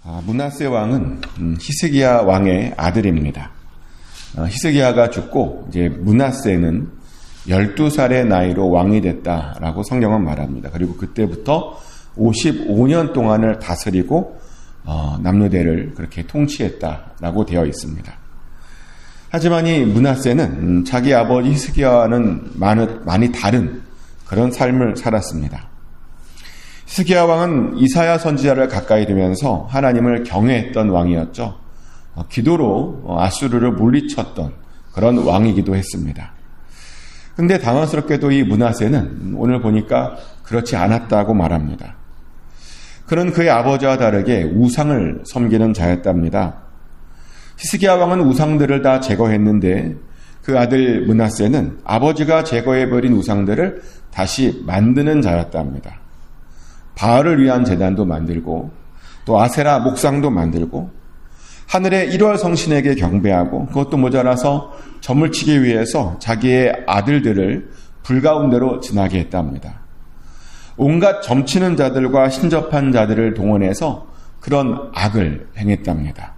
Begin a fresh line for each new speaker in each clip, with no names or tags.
므낫세 왕은 히스기야 왕의 아들입니다. 히스기야가 죽고 이제 므낫세는 12살의 나이로 왕이 됐다라고 성경은 말합니다. 그리고 그때부터 55년 동안을 다스리고 남유대를 그렇게 통치했다라고 되어 있습니다. 하지만 이 므낫세는 자기 아버지 히스기야와는 많이 다른 그런 삶을 살았습니다. 히스기야 왕은 이사야 선지자를 가까이 두면서 하나님을 경외했던 왕이었죠. 기도로 아수르를 물리쳤던 그런 왕이기도 했습니다. 근데 당황스럽게도 이 므낫세는 오늘 보니까 그렇지 않았다고 말합니다. 그는 그의 아버지와 다르게 우상을 섬기는 자였답니다. 히스기야 왕은 우상들을 다 제거했는데 그 아들 므낫세는 아버지가 제거해버린 우상들을 다시 만드는 자였답니다. 바알을 위한 제단도 만들고 또 아세라 목상도 만들고 하늘의 1월 성신에게 경배하고 그것도 모자라서 점을 치기 위해서 자기의 아들들을 불 가운데로 지나게 했답니다. 온갖 점치는 자들과 신접한 자들을 동원해서 그런 악을 행했답니다.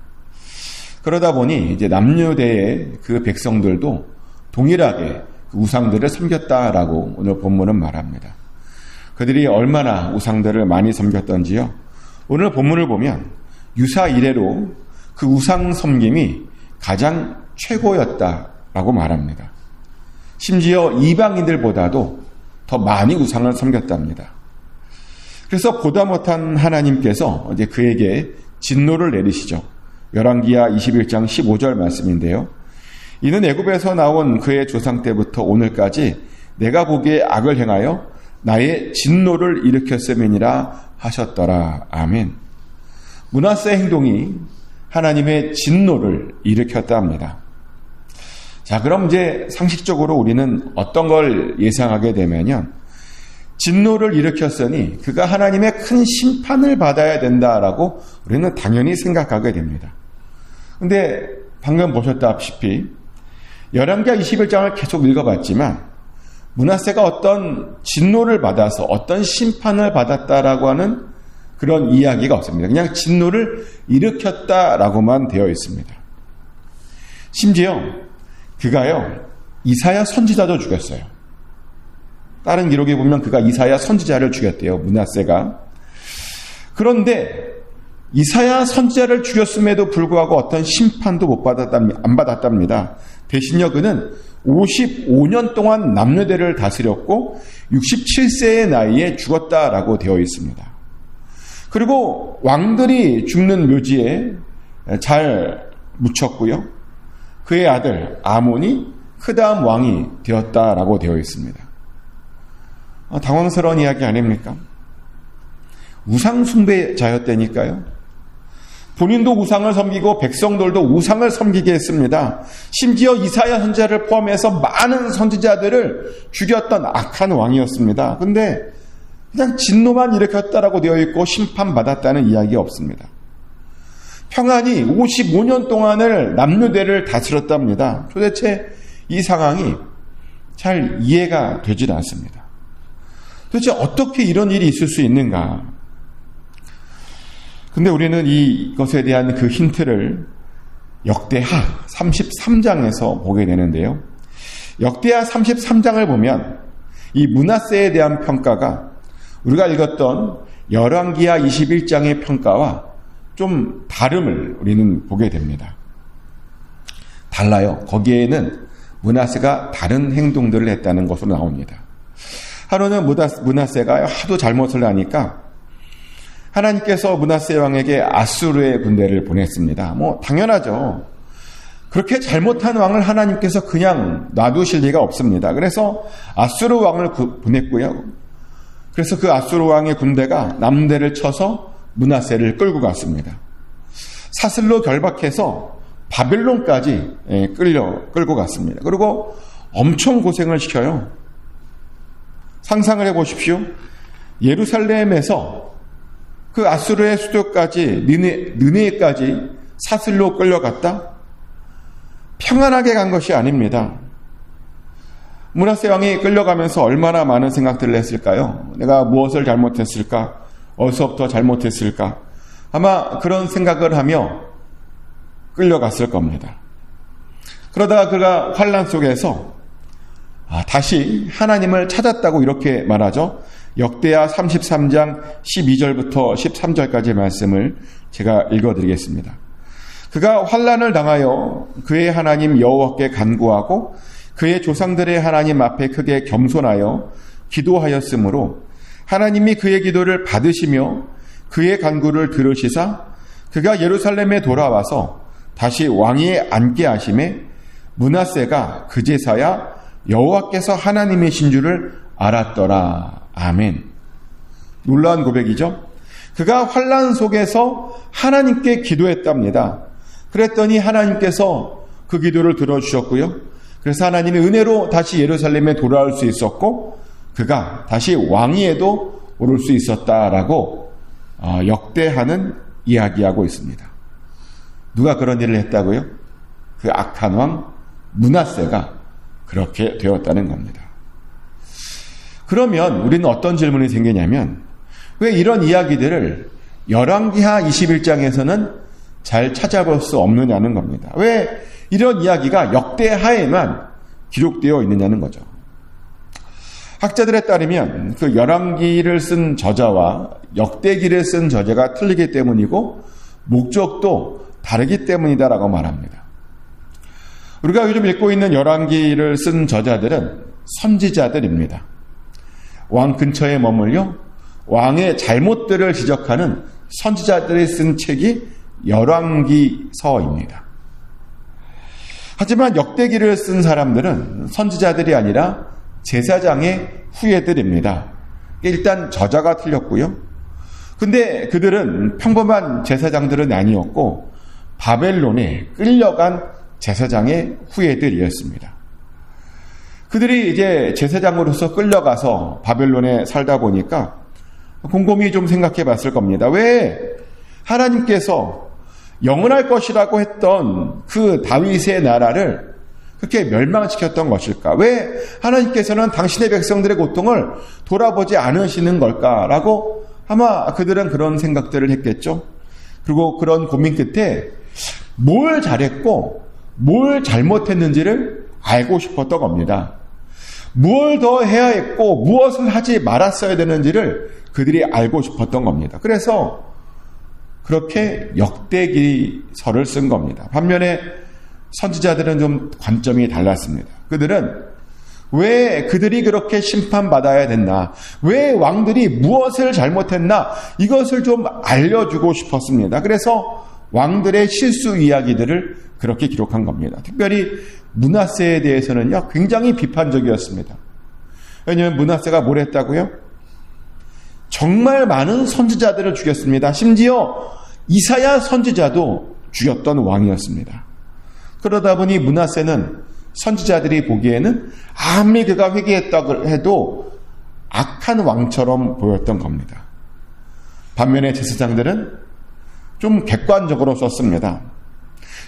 그러다 보니 이제 남유대의 그 백성들도 동일하게 그 우상들을 섬겼다라고 오늘 본문은 말합니다. 그들이 얼마나 우상들을 많이 섬겼던지요. 오늘 본문을 보면 유사 이래로 그 우상 섬김이 가장 최고였다라고 말합니다. 심지어 이방인들보다도 더 많이 우상을 섬겼답니다. 그래서 보다 못한 하나님께서 이제 그에게 진노를 내리시죠. 열왕기하 21장 15절 말씀인데요. 이는 애굽에서 나온 그의 조상 때부터 오늘까지 내가 보기에 악을 행하여 나의 진노를 일으켰음이니라 하셨더라. 아멘. 므낫세 행동이 하나님의 진노를 일으켰다 합니다. 자, 그럼 이제 상식적으로 우리는 어떤 걸 예상하게 되면요. 진노를 일으켰으니 그가 하나님의 큰 심판을 받아야 된다라고 우리는 당연히 생각하게 됩니다. 근데 방금 보셨다시피 열왕기하 21장을 계속 읽어봤지만 므낫세가 어떤 진노를 받아서 어떤 심판을 받았다라고 하는 그런 이야기가 없습니다. 그냥 진노를 일으켰다라고만 되어 있습니다. 심지어 그가요 이사야 선지자도 죽였어요. 다른 기록에 보면 그가 이사야 선지자를 죽였대요. 므낫세가. 그런데 이사야 선지자를 죽였음에도 불구하고 어떤 심판도 안 받았답니다. 대신요 그는 55년 동안 남유대를 다스렸고 67세의 나이에 죽었다라고 되어 있습니다. 그리고 왕들이 죽는 묘지에 잘 묻혔고요. 그의 아들 아몬이 그 다음 왕이 되었다라고 되어 있습니다. 당황스러운 이야기 아닙니까? 우상 숭배자였다니까요. 본인도 우상을 섬기고 백성들도 우상을 섬기게 했습니다. 심지어 이사야 선지자를 포함해서 많은 선지자들을 죽였던 악한 왕이었습니다. 근데 그냥 진노만 일으켰다라고 되어 있고 심판받았다는 이야기가 없습니다. 평안히 55년 동안을 남유대를 다스렸답니다. 도대체 이 상황이 잘 이해가 되질 않습니다. 도대체 어떻게 이런 일이 있을 수 있는가? 근데 우리는 이것에 대한 그 힌트를 역대하 33장에서 보게 되는데요. 역대하 33장을 보면 이 므낫세에 대한 평가가 우리가 읽었던 열왕기하 21장의 평가와 좀 다름을 우리는 보게 됩니다. 달라요. 거기에는 므낫세가 다른 행동들을 했다는 것으로 나옵니다. 하루는 므낫세가 하도 잘못을 하니까 하나님께서 므낫세 왕에게 아수르의 군대를 보냈습니다. 당연하죠. 그렇게 잘못한 왕을 하나님께서 그냥 놔두실 리가 없습니다. 그래서 아수르 왕을 보냈고요. 그래서 그 아수르 왕의 군대가 남대를 쳐서 므낫세를 끌고 갔습니다. 사슬로 결박해서 바벨론까지 끌고 갔습니다. 그리고 엄청 고생을 시켜요. 상상을 해보십시오. 예루살렘에서 그 아수르의 수도까지 느네까지 사슬로 끌려갔다? 평안하게 간 것이 아닙니다. 므낫세 왕이 끌려가면서 얼마나 많은 생각들을 했을까요? 내가 무엇을 잘못했을까? 어디서부터 잘못했을까? 아마 그런 생각을 하며 끌려갔을 겁니다. 그러다가 그가 환난 속에서 다시 하나님을 찾았다고 이렇게 말하죠. 역대하 33장 12절부터 13절까지의 말씀을 제가 읽어드리겠습니다. 그가 환난을 당하여 그의 하나님 여호와께 간구하고 그의 조상들의 하나님 앞에 크게 겸손하여 기도하였으므로 하나님이 그의 기도를 받으시며 그의 간구를 들으시사 그가 예루살렘에 돌아와서 다시 왕위에 앉게 하심에 므낫세가 그제서야 여호와께서 하나님이신 줄을 알았더라. 아멘. 놀라운 고백이죠. 그가 환난 속에서 하나님께 기도했답니다. 그랬더니 하나님께서 그 기도를 들어주셨고요. 그래서 하나님의 은혜로 다시 예루살렘에 돌아올 수 있었고 그가 다시 왕위에도 오를 수 있었다라고 역대하는 이야기하고 있습니다. 누가 그런 일을 했다고요? 그 악한 왕 므낫세가 그렇게 되었다는 겁니다. 그러면 우리는 어떤 질문이 생기냐면 왜 이런 이야기들을 열왕기하 21장에서는 잘 찾아볼 수 없느냐는 겁니다. 왜 이런 이야기가 역대하에만 기록되어 있느냐는 거죠. 학자들에 따르면 그 열왕기를 쓴 저자와 역대기를 쓴 저자가 틀리기 때문이고 목적도 다르기 때문이다라고 말합니다. 우리가 요즘 읽고 있는 열왕기를 쓴 저자들은 선지자들입니다. 왕 근처에 머물려 왕의 잘못들을 지적하는 선지자들이 쓴 책이 열왕기서입니다. 하지만 역대기를 쓴 사람들은 선지자들이 아니라 제사장의 후예들입니다. 일단 저자가 틀렸고요. 근데 그들은 평범한 제사장들은 아니었고 바벨론에 끌려간 제사장의 후예들이었습니다. 그들이 이제 제사장으로서 끌려가서 바벨론에 살다 보니까 곰곰이 좀 생각해 봤을 겁니다. 왜 하나님께서 영원할 것이라고 했던 그 다윗의 나라를 그렇게 멸망시켰던 것일까? 왜 하나님께서는 당신의 백성들의 고통을 돌아보지 않으시는 걸까라고 아마 그들은 그런 생각들을 했겠죠. 그리고 그런 고민 끝에 뭘 잘했고 뭘 잘못했는지를 알고 싶었던 겁니다. 무엇을 더 해야 했고 무엇을 하지 말았어야 되는지를 그들이 알고 싶었던 겁니다. 그래서 그렇게 역대기서를 쓴 겁니다. 반면에 선지자들은 좀 관점이 달랐습니다. 그들은 왜 그들이 그렇게 심판받아야 됐나? 왜 왕들이 무엇을 잘못했나? 이것을 좀 알려주고 싶었습니다. 그래서 왕들의 실수 이야기들을 그렇게 기록한 겁니다. 특별히 므낫세에 대해서는요, 굉장히 비판적이었습니다. 왜냐하면 므낫세가 뭘 했다고요? 정말 많은 선지자들을 죽였습니다. 심지어 이사야 선지자도 죽였던 왕이었습니다. 그러다 보니 므낫세는 선지자들이 보기에는 아무리 그가 회개했다고 해도 악한 왕처럼 보였던 겁니다. 반면에 제사장들은 좀 객관적으로 썼습니다.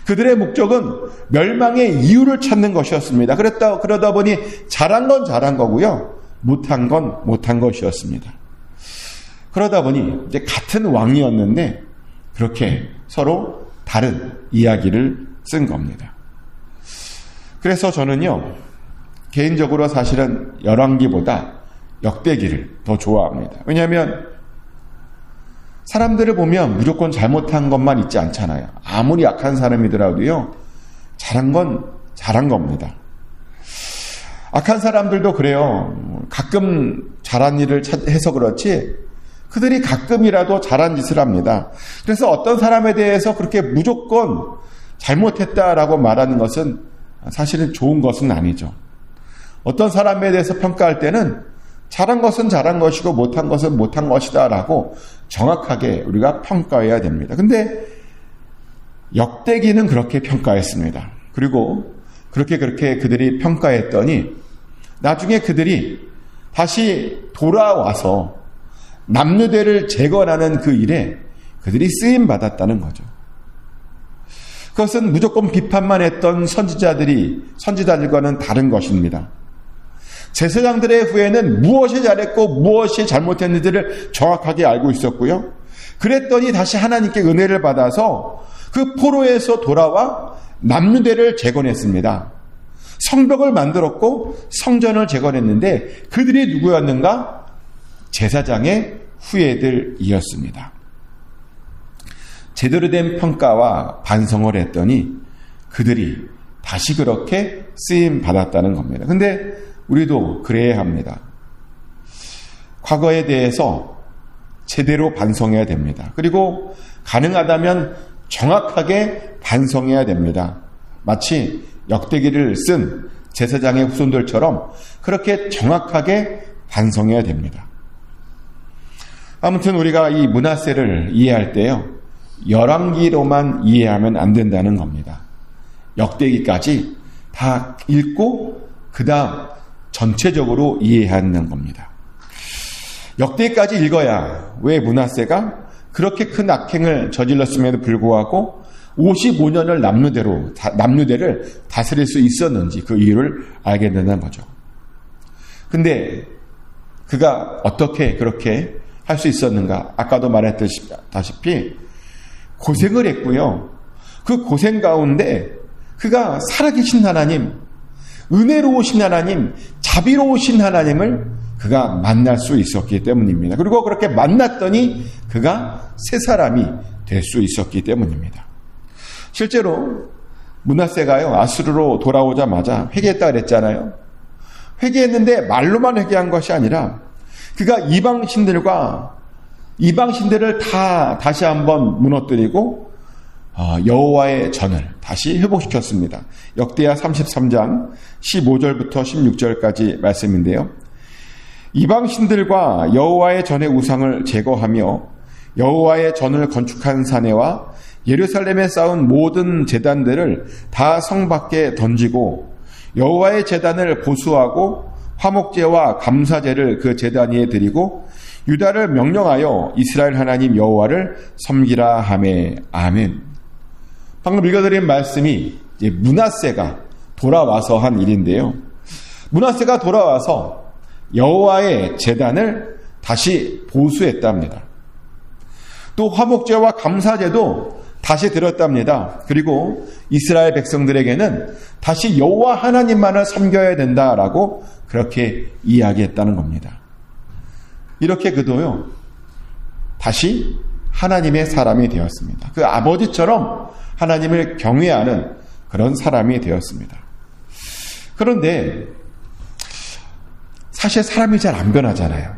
그들의 목적은 멸망의 이유를 찾는 것이었습니다. 그러다 보니 잘한 건 잘한 거고요. 못한 건 못한 것이었습니다. 그러다 보니 이제 같은 왕이었는데 그렇게 서로 다른 이야기를 쓴 겁니다. 그래서 저는요, 개인적으로 사실은 열왕기보다 역대기를 더 좋아합니다. 왜냐하면 사람들을 보면 무조건 잘못한 것만 있지 않잖아요. 아무리 약한 사람이더라도요, 잘한 건 잘한 겁니다. 악한 사람들도 그래요. 가끔 잘한 일을 해서 그렇지 그들이 가끔이라도 잘한 짓을 합니다. 그래서 어떤 사람에 대해서 그렇게 무조건 잘못했다라고 말하는 것은 사실은 좋은 것은 아니죠. 어떤 사람에 대해서 평가할 때는 잘한 것은 잘한 것이고 못한 것은 못한 것이다라고 정확하게 우리가 평가해야 됩니다. 근데 역대기는 그렇게 평가했습니다. 그리고 그렇게 그들이 평가했더니 나중에 그들이 다시 돌아와서 남유대를 재건하는 그 일에 그들이 쓰임 받았다는 거죠. 그것은 무조건 비판만 했던 선지자들과는 다른 것입니다. 제사장들의 후에는 무엇이 잘했고 무엇이 잘못했는지를 정확하게 알고 있었고요. 그랬더니 다시 하나님께 은혜를 받아서 그 포로에서 돌아와 남유대를 재건했습니다. 성벽을 만들었고 성전을 재건했는데 그들이 누구였는가? 제사장의 후예들이었습니다. 제대로 된 평가와 반성을 했더니 그들이 다시 그렇게 쓰임 받았다는 겁니다. 근데 우리도 그래야 합니다. 과거에 대해서 제대로 반성해야 됩니다. 그리고 가능하다면 정확하게 반성해야 됩니다. 마치 역대기를 쓴 제사장의 후손들처럼 그렇게 정확하게 반성해야 됩니다. 아무튼 우리가 이 므낫세를 이해할 때요, 열왕기로만 이해하면 안 된다는 겁니다. 역대기까지 다 읽고 그 다음 전체적으로 이해하는 겁니다. 역대기까지 읽어야 왜 므낫세가 그렇게 큰 악행을 저질렀음에도 불구하고 55년을 남유대를 다스릴 수 있었는지 그 이유를 알게 된다는 거죠. 근데 그가 어떻게 그렇게 할 수 있었는가? 아까도 말했다시피 고생을 했고요. 그 고생 가운데 그가 살아계신 하나님, 은혜로우신 하나님, 자비로우신 하나님을 그가 만날 수 있었기 때문입니다. 그리고 그렇게 만났더니 그가 새 사람이 될 수 있었기 때문입니다. 실제로 므낫세가요, 아수르로 돌아오자마자 회개했다 그랬잖아요. 회개했는데 말로만 회개한 것이 아니라 그가 이방신들을 다 다시 한번 무너뜨리고 여호와의 전을 다시 회복시켰습니다. 역대하 33장 15절부터 16절까지 말씀인데요. 이방신들과 여호와의 전의 우상을 제거하며 여호와의 전을 건축한 사내와 예루살렘에 쌓은 모든 제단들을 다 성 밖에 던지고 여호와의 제단을 보수하고 화목제와 감사제를 그 제단 위에 드리고 유다를 명령하여 이스라엘 하나님 여호와를 섬기라 하매. 아멘. 방금 읽어드린 말씀이 이제 므낫세가 돌아와서 한 일인데요. 므낫세가 돌아와서 여호와의 제단을 다시 보수했답니다. 또 화목제와 감사제도 다시 드렸답니다. 그리고 이스라엘 백성들에게는 다시 여호와 하나님만을 섬겨야 된다라고 그렇게 이야기했다는 겁니다. 이렇게 그도요, 다시 하나님의 사람이 되었습니다. 그 아버지처럼 하나님을 경외하는 그런 사람이 되었습니다. 그런데 사실 사람이 잘 안 변하잖아요.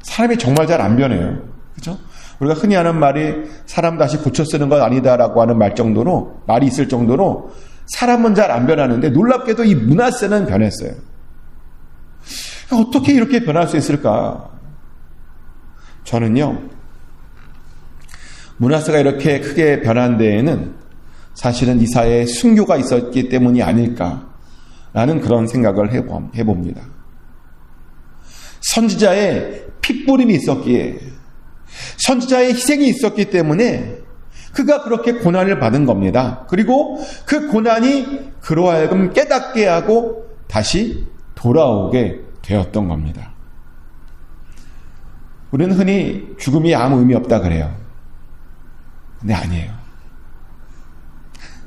사람이 정말 잘 안 변해요. 그렇죠? 우리가 흔히 하는 말이 사람 다시 고쳐 쓰는 건 아니다라고 하는 말이 있을 정도로 사람은 잘 안 변하는데 놀랍게도 이 므낫세는 변했어요. 어떻게 이렇게 변할 수 있을까? 저는요, 므낫세가 이렇게 크게 변한 데에는 사실은 이사야의 순교가 있었기 때문이 아닐까라는 그런 생각을 해봅니다. 선지자의 핏부림이 있었기에, 선지자의 희생이 있었기 때문에 그가 그렇게 고난을 받은 겁니다. 그리고 그 고난이 그로 하여금 깨닫게 하고 다시 돌아오게 되었던 겁니다. 우리는 흔히 죽음이 아무 의미 없다 그래요. 근데 아니에요.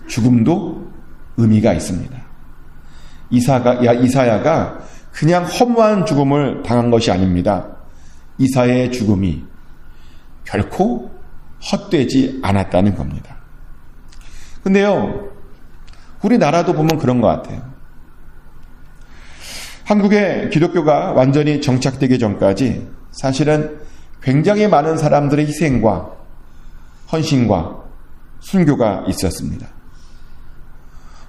죽음도 의미가 있습니다. 이사야가 그냥 허무한 죽음을 당한 것이 아닙니다. 이사야의 죽음이 결코 헛되지 않았다는 겁니다. 근데요, 우리나라도 보면 그런 것 같아요. 한국의 기독교가 완전히 정착되기 전까지 사실은 굉장히 많은 사람들의 희생과 헌신과 순교가 있었습니다.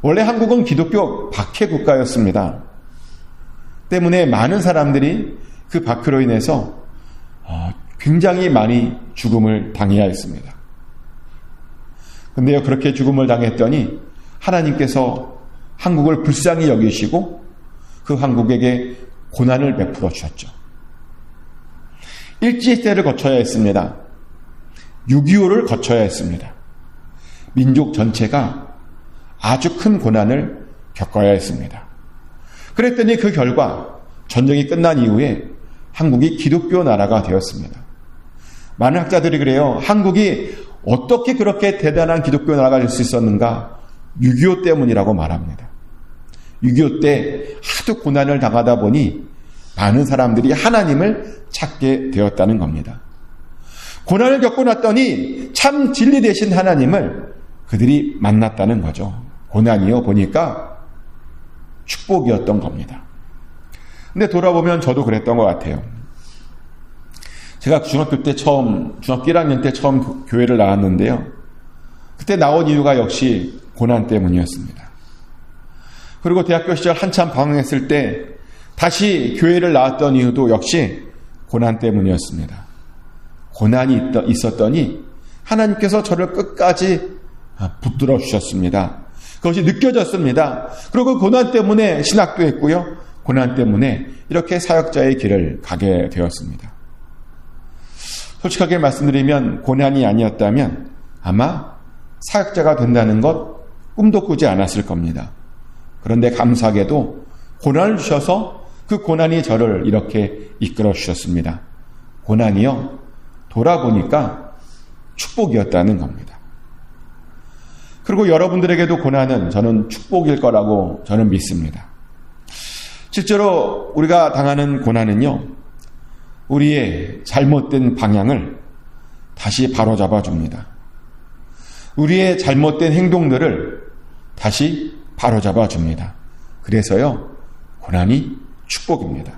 원래 한국은 기독교 박해 국가였습니다. 때문에 많은 사람들이 그 박해로 인해서 굉장히 많이 죽음을 당해야 했습니다. 그런데요, 그렇게 죽음을 당했더니 하나님께서 한국을 불쌍히 여기시고 그 한국에게 고난을 베풀어 주셨죠. 일제시대를 거쳐야 했습니다. 6.25를 거쳐야 했습니다. 민족 전체가 아주 큰 고난을 겪어야 했습니다. 그랬더니 그 결과 전쟁이 끝난 이후에 한국이 기독교 나라가 되었습니다. 많은 학자들이 그래요. 한국이 어떻게 그렇게 대단한 기독교 나라가 될 수 있었는가? 6.25 때문이라고 말합니다. 6.25 때 하도 고난을 당하다 보니 많은 사람들이 하나님을 찾게 되었다는 겁니다. 고난을 겪고 났더니 참 진리 되신 하나님을 그들이 만났다는 거죠. 고난이요 보니까 축복이었던 겁니다. 근데 돌아보면 저도 그랬던 것 같아요. 제가 중학교 1학년 때 처음 교회를 나왔는데요. 그때 나온 이유가 역시 고난 때문이었습니다. 그리고 대학교 시절 한참 방황했을 때 다시 교회를 나왔던 이유도 역시 고난 때문이었습니다. 고난이 있었더니 하나님께서 저를 끝까지 붙들어 주셨습니다. 그것이 느껴졌습니다. 그리고 고난 때문에 신학도 했고요. 고난 때문에 이렇게 사역자의 길을 가게 되었습니다. 솔직하게 말씀드리면 고난이 아니었다면 아마 사역자가 된다는 것 꿈도 꾸지 않았을 겁니다. 그런데 감사하게도 고난을 주셔서 그 고난이 저를 이렇게 이끌어 주셨습니다. 고난이요, 돌아보니까 축복이었다는 겁니다. 그리고 여러분들에게도 고난은 저는 축복일 거라고 저는 믿습니다. 실제로 우리가 당하는 고난은요, 우리의 잘못된 방향을 다시 바로잡아 줍니다. 우리의 잘못된 행동들을 다시 바로잡아 줍니다. 그래서요, 고난이 축복입니다.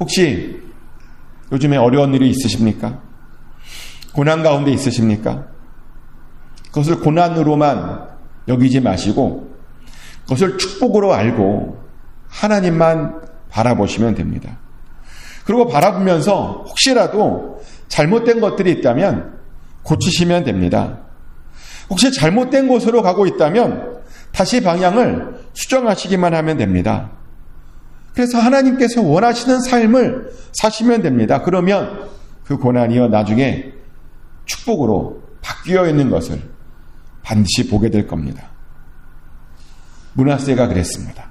혹시 요즘에 어려운 일이 있으십니까? 고난 가운데 있으십니까? 그것을 고난으로만 여기지 마시고 그것을 축복으로 알고 하나님만 바라보시면 됩니다. 그리고 바라보면서 혹시라도 잘못된 것들이 있다면 고치시면 됩니다. 혹시 잘못된 곳으로 가고 있다면 다시 방향을 수정하시기만 하면 됩니다. 그래서 하나님께서 원하시는 삶을 사시면 됩니다. 그러면 그 고난이요 나중에 축복으로 바뀌어 있는 것을 반드시 보게 될 겁니다. 므낫세가 그랬습니다.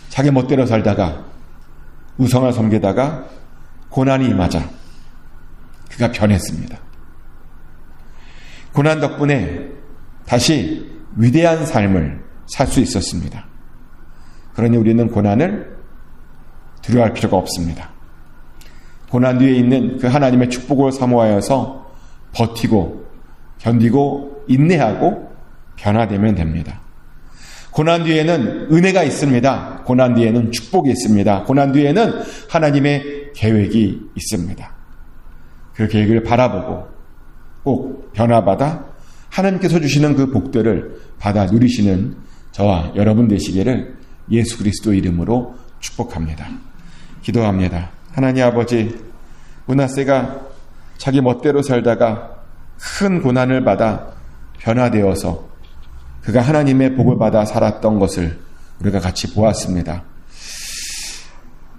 자기 멋대로 살다가 우상을 섬기다가 고난이 임하자 그가 변했습니다. 고난 덕분에 다시 위대한 삶을 살 수 있었습니다. 그러니 우리는 고난을 두려워할 필요가 없습니다. 고난 뒤에 있는 그 하나님의 축복을 사모하여서 버티고 견디고 인내하고 변화되면 됩니다. 고난 뒤에는 은혜가 있습니다. 고난 뒤에는 축복이 있습니다. 고난 뒤에는 하나님의 계획이 있습니다. 그 계획을 바라보고 꼭 변화받아 하나님께서 주시는 그 복들을 받아 누리시는 저와 여러분 되시기를 예수 그리스도 이름으로 축복합니다. 기도합니다. 하나님 아버지, 므낫세가 자기 멋대로 살다가 큰 고난을 받아 변화되어서 그가 하나님의 복을 받아 살았던 것을 우리가 같이 보았습니다.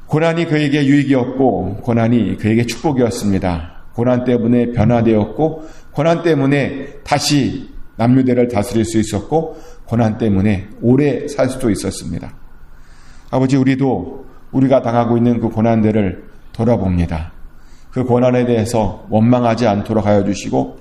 고난이 그에게 유익이었고 고난이 그에게 축복이었습니다. 고난 때문에 변화되었고 고난 때문에 다시 남유대를 다스릴 수 있었고 고난 때문에 오래 살 수도 있었습니다. 아버지, 우리도 우리가 당하고 있는 그 고난들을 돌아봅니다. 그 고난에 대해서 원망하지 않도록 하여 주시고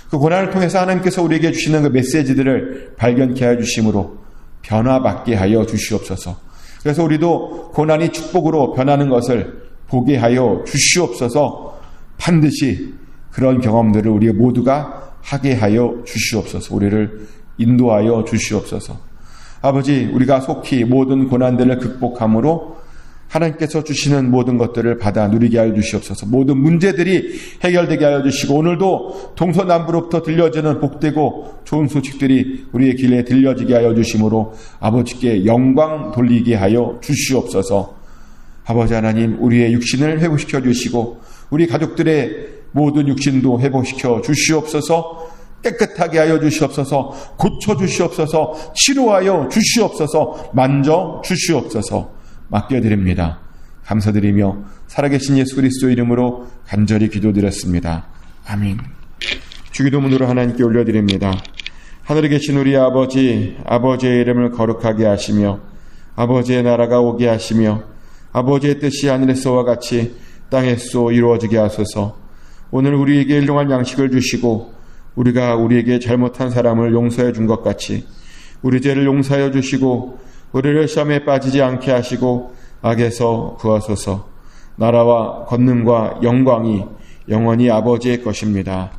그 고난을 통해서 하나님께서 우리에게 주시는 그 메시지들을 발견케 하여 주심으로 변화받게 하여 주시옵소서. 그래서 우리도 고난이 축복으로 변하는 것을 보게 하여 주시옵소서. 반드시 그런 경험들을 우리 모두가 하게 하여 주시옵소서. 우리를 인도하여 주시옵소서. 아버지, 우리가 속히 모든 고난들을 극복함으로 하나님께서 주시는 모든 것들을 받아 누리게 하여 주시옵소서. 모든 문제들이 해결되게 하여 주시고 오늘도 동서남부로부터 들려지는 복되고 좋은 소식들이 우리의 길에 들려지게 하여 주심으로 아버지께 영광 돌리게 하여 주시옵소서. 아버지 하나님, 우리의 육신을 회복시켜 주시고 우리 가족들의 모든 육신도 회복시켜 주시옵소서. 깨끗하게 하여 주시옵소서. 고쳐 주시옵소서. 치료하여 주시옵소서. 만져 주시옵소서. 맡겨드립니다. 감사드리며 살아계신 예수 그리스도 이름으로 간절히 기도드렸습니다. 아멘. 주기도문으로 하나님께 올려드립니다. 하늘에 계신 우리 아버지, 아버지의 이름을 거룩하게 하시며 아버지의 나라가 오게 하시며 아버지의 뜻이 하늘에서와 같이 땅에서 이루어지게 하소서. 오늘 우리에게 일용할 양식을 주시고 우리가 우리에게 잘못한 사람을 용서해 준 것 같이 우리 죄를 용서하여 주시고 우리를 시험에 빠지지 않게 하시고 악에서 구하소서. 나라와 권능과 영광이 영원히 아버지의 것입니다.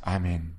아멘.